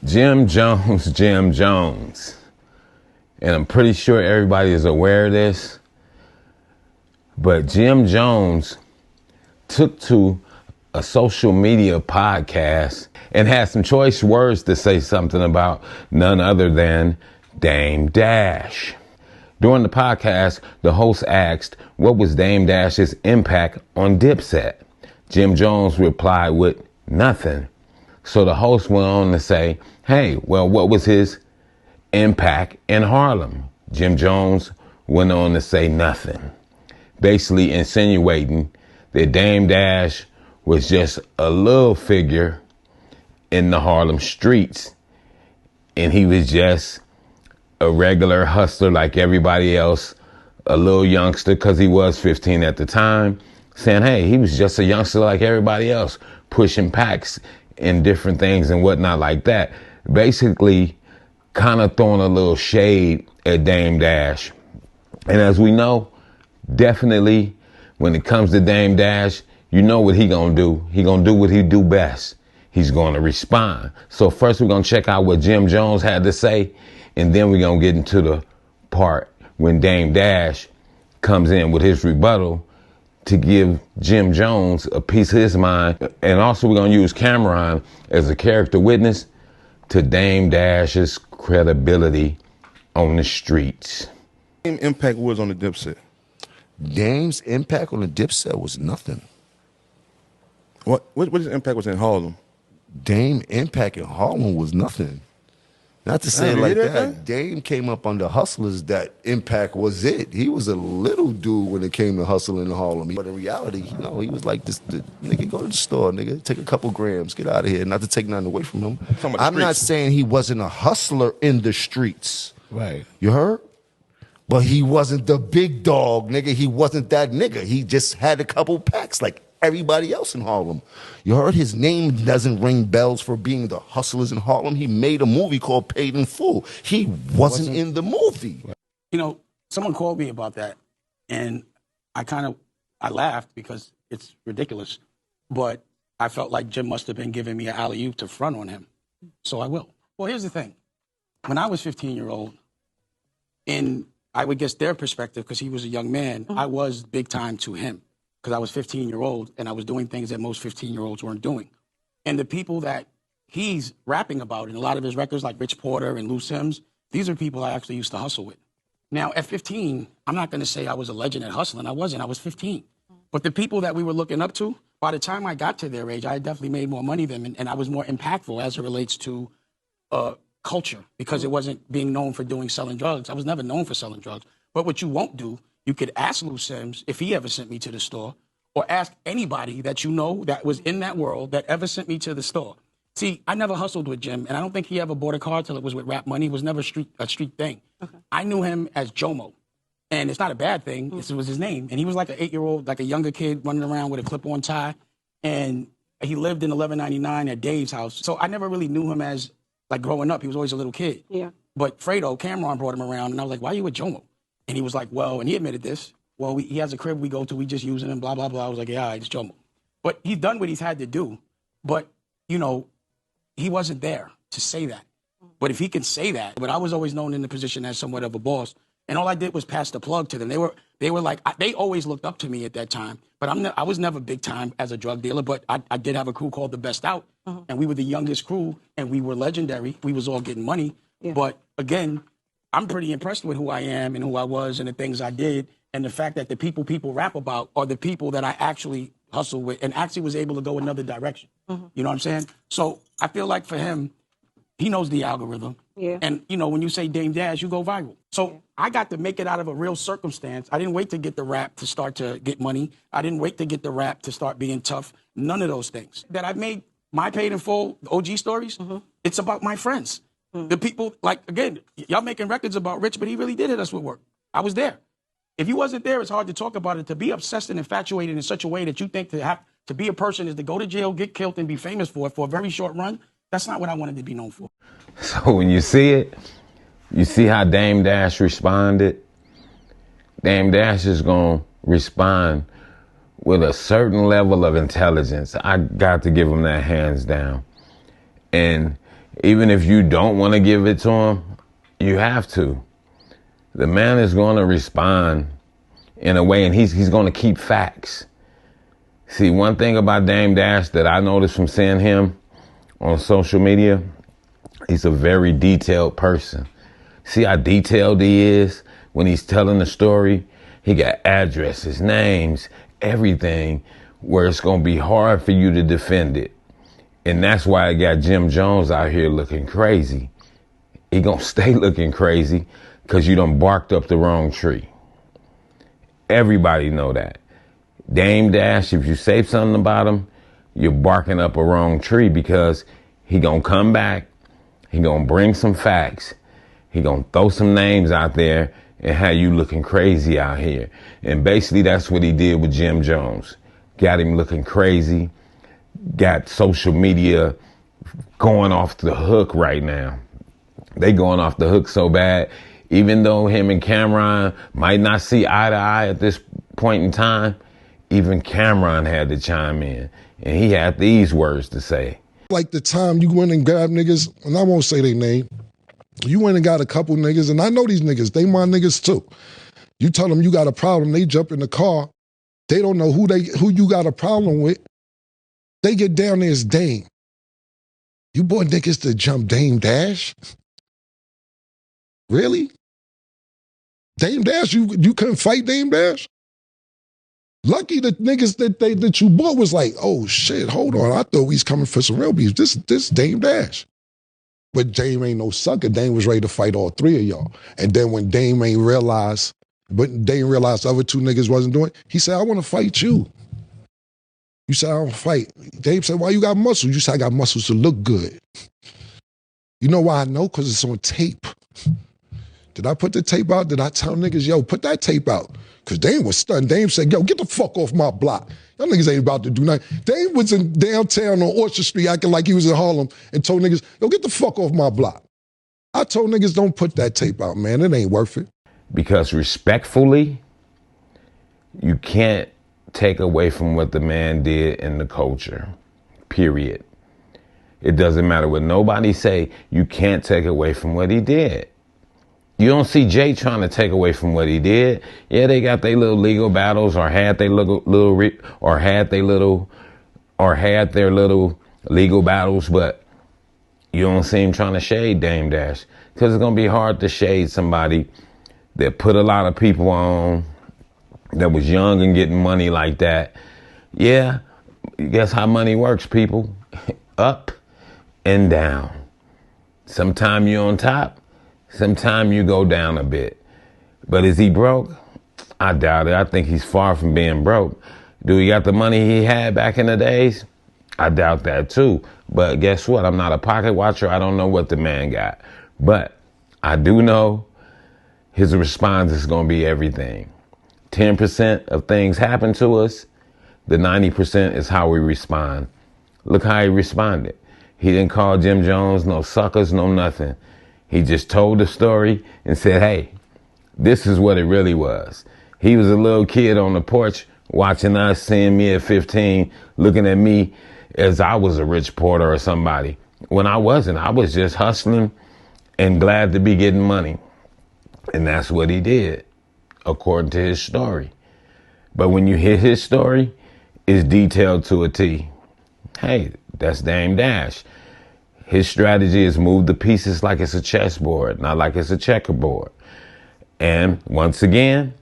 Jim Jones, Jim Jones. And I'm pretty sure everybody is aware of this. But Jim Jones took to a social media podcast and had some choice words to say something about none other than Dame Dash. During the podcast, the host asked what was Dame Dash's impact on Dipset. Jim Jones replied with nothing. So the host went on to say, hey, well, what was his impact in Harlem? Jim Jones went on to say nothing, basically insinuating that Dame Dash was just a little figure in the Harlem streets, and he was just a regular hustler like everybody else, a little youngster, because he was 15 at the time, saying, hey, he was just a youngster like everybody else, pushing packs and different things and whatnot like that. Basically, kind of throwing a little shade at Dame Dash. And as we know, definitely when it comes to Dame Dash, you know what he gonna do. He gonna do what he do best. He's gonna respond. So first we're gonna check out what Jim Jones had to say, and then we're gonna get into the part when Dame Dash comes in with his rebuttal to give Jim Jones a piece of his mind. And also we're gonna use Camron as a character witness to Dame Dash's credibility on the streets. What impact was on the Dipset? Dame's impact on the Dipset was nothing. What his impact was in Harlem? Dame impact in Harlem was nothing. Not to say it like that. Dame came up under hustlers. That impact was it. He was a little dude when it came to hustling in Harlem. But in reality, he was like this. Nigga, go to the store, nigga. Take a couple grams. Get out of here. Not to take nothing away from him. I'm not saying he wasn't a hustler in the streets. Right. You heard? But he wasn't the big dog, nigga. He wasn't that nigga. He just had a couple packs like everybody else in Harlem. You heard? His name doesn't ring bells for being the hustlers in Harlem. He made a movie called Paid in Full. He wasn't in the movie. You know, someone called me about that, and I laughed because it's ridiculous. But I felt like Jim must have been giving me an alley-oop to front on him. So I will. Well, here's the thing. When I was 15-year-old, and I would guess their perspective, because he was a young man, I was big time to him. Because I was 15-year-old and I was doing things that most 15-year-olds weren't doing. And the people that he's rapping about in a lot of his records, like Rich Porter and Lou Sims, these are people I actually used to hustle with. Now, at 15, I'm not going to say I was a legend at hustling. I wasn't. I was 15. But the people that we were looking up to, by the time I got to their age, I definitely made more money than them, and I was more impactful as it relates to culture, because it wasn't being known for selling drugs. I was never known for selling drugs. But what you won't do, you could ask Lou Sims if he ever sent me to the store, or ask anybody that you know that was in that world that ever sent me to the store. See, I never hustled with Jim, and I don't think he ever bought a car till it was with Rap Money. It was never a street thing. Okay. I knew him as Jomo, and it's not a bad thing. This was his name. And he was like an 8-year-old, like a younger kid running around with a clip-on tie, and he lived in 1199 at Dave's house. So I never really knew him as, like, growing up. He was always a little kid. Yeah. But Fredo, Camron, brought him around, and I was like, why are you with Jomo? And he was like, well, and he admitted this, well, he has a crib we go to, we just using him, blah, blah, blah. I was like, yeah, all right, it's Jomo. But he's done what he's had to do. But, you know, he wasn't there to say that. But if he can say that, but I was always known in the position as somewhat of a boss, and all I did was pass the plug to them. They were like, they always looked up to me at that time. But I was never big time as a drug dealer, but I did have a crew called The Best Out, and we were the youngest crew, and we were legendary. We was all getting money. Yeah. But again, I'm pretty impressed with who I am and who I was and the things I did, and the fact that the people rap about are the people that I actually hustle with and actually was able to go another direction. You know what I'm saying? So I feel like for him, he knows the algorithm. Yeah. And, you know, when you say Dame Dash, you go viral. So I got to make it out of a real circumstance. I didn't wait to get the rap to start to get money. I didn't wait to get the rap to start being tough. None of those things. That I've made my Paid in Full OG stories, it's about my friends. The people, like, again, y'all making records about Rich, but he really did hit us with work. I was there. If you wasn't there, it's hard to talk about it. To be obsessed and infatuated in such a way that you think to be a person is to go to jail, get killed, and be famous for it for a very short run, that's not what I wanted to be known for. So when you see it, you see how Dame Dash responded. Dame Dash is going to respond with a certain level of intelligence. I got to give him that hands down. And Even if you don't want to give it to him, you have to. The man is going to respond in a way, and he's going to keep facts. See, one thing about Dame Dash that I noticed from seeing him on social media, he's a very detailed person. See how detailed he is when he's telling the story? He got addresses, names, everything, where it's going to be hard for you to defend it. And that's why I got Jim Jones out here looking crazy. He going to stay looking crazy because you done barked up the wrong tree. Everybody know that. Dame Dash, if you say something about him, you're barking up a wrong tree, because he gonna come back, he gonna bring some facts, he gonna throw some names out there and have you looking crazy out here. And basically that's what he did with Jim Jones. Got him looking crazy, got social media going off the hook right now. They going off the hook so bad, even though him and Camron might not see eye to eye at this point in time, even Camron had to chime in, and he had these words to say. Like the time you went and grabbed niggas, and I won't say their name, you went and got a couple niggas, and I know these niggas, they my niggas too. You tell them you got a problem, they jump in the car, they don't know who you got a problem with. They get down there as Dame. You bought niggas to jump Dame Dash? Really? Dame Dash, you couldn't fight Dame Dash? Lucky the niggas that you bought was like, oh shit, hold on, I thought we was coming for some real beef. This Dame Dash. But Dame ain't no sucker. Dame was ready to fight all three of y'all. And then when Dame realized the other two niggas wasn't doing it, he said, I want to fight you. You said, I don't fight. Dame said, why you got muscles? You said, I got muscles to look good. You know why I know? Because it's on tape. Did I put the tape out? Did I tell niggas, yo, put that tape out? Because Dame was stunned. Dame said, yo, get the fuck off my block. Y'all niggas ain't about to do nothing. Dame was in downtown on Orchard Street acting like he was in Harlem and told niggas, yo, get the fuck off my block. I told niggas, don't put that tape out, man. It ain't worth it. Because respectfully, you can't take away from what the man did in the culture, period. It doesn't matter what nobody say, you can't take away from what he did. You don't see Jay trying to take away from what he did. Yeah, they got their little legal battles, or had their little legal battles, but you don't see him trying to shade Dame Dash, because it's gonna be hard to shade somebody that put a lot of people on, that was young and getting money like that. Yeah, guess how money works, people? Up and down. Sometime you're on top, sometime you go down a bit. But is he broke? I doubt it. I think he's far from being broke. Do he got the money he had back in the days? I doubt that too. But guess what? I'm not a pocket watcher. I don't know what the man got. But I do know his response is going to be everything. 10% of things happen to us. The 90% is how we respond. Look how he responded. He didn't call Jim Jones no suckers, no nothing. He just told the story and said, hey, this is what it really was. He was a little kid on the porch watching us, seeing me at 15, looking at me as I was a Rich Porter or somebody. When I wasn't, I was just hustling and glad to be getting money. And that's what he did, according to his story. But when you hear his story, it's detailed to a T. Hey, that's Dame Dash. His strategy is move the pieces like it's a chessboard, not like it's a checkerboard. And once again,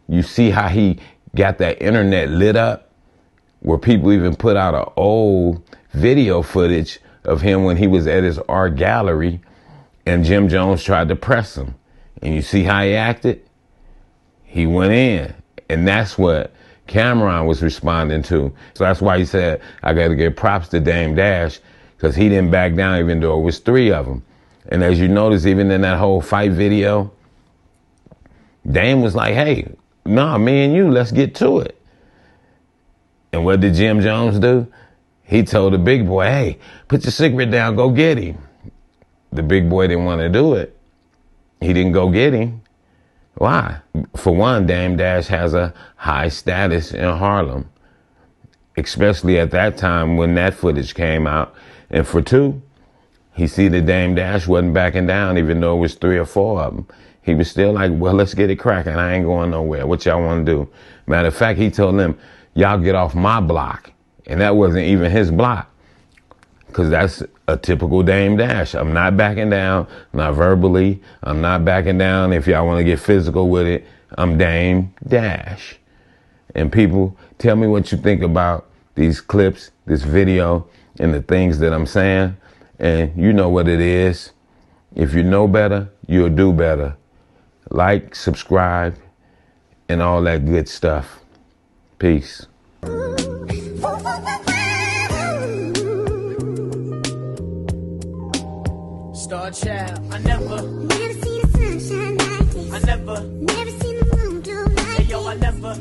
you see how he got that internet lit up, where people even put out an old video footage of him when he was at his art gallery and Jim Jones tried to press him. And you see how he acted? He went in. And that's what Camron was responding to. So that's why he said, I got to give props to Dame Dash, because he didn't back down even though it was three of them. And as you notice, even in that whole fight video, Dame was like, hey, nah, me and you, let's get to it. And what did Jim Jones do? He told the big boy, hey, put your cigarette down, go get him. The big boy didn't want to do it. He didn't go get him. Why? For one, Dame Dash has a high status in Harlem, especially at that time when that footage came out. And for two, He see that Dame Dash wasn't backing down, even though it was 3 or 4 of them. He was still like, well, let's get it cracking. I ain't going nowhere. What y'all want to do? Matter of fact, he told them, y'all get off my block. And that wasn't even his block. Because that's a typical Dame Dash. I'm not backing down, not verbally. I'm not backing down. If y'all want to get physical with it, I'm Dame Dash. And people, tell me what you think about these clips, this video, and the things that I'm saying. And you know what it is. If you know better, you'll do better. Like, subscribe, and all that good stuff. Peace. Star Child, I never seen the sunshine like this. I never Never seen the moon glow like Hey yo, I never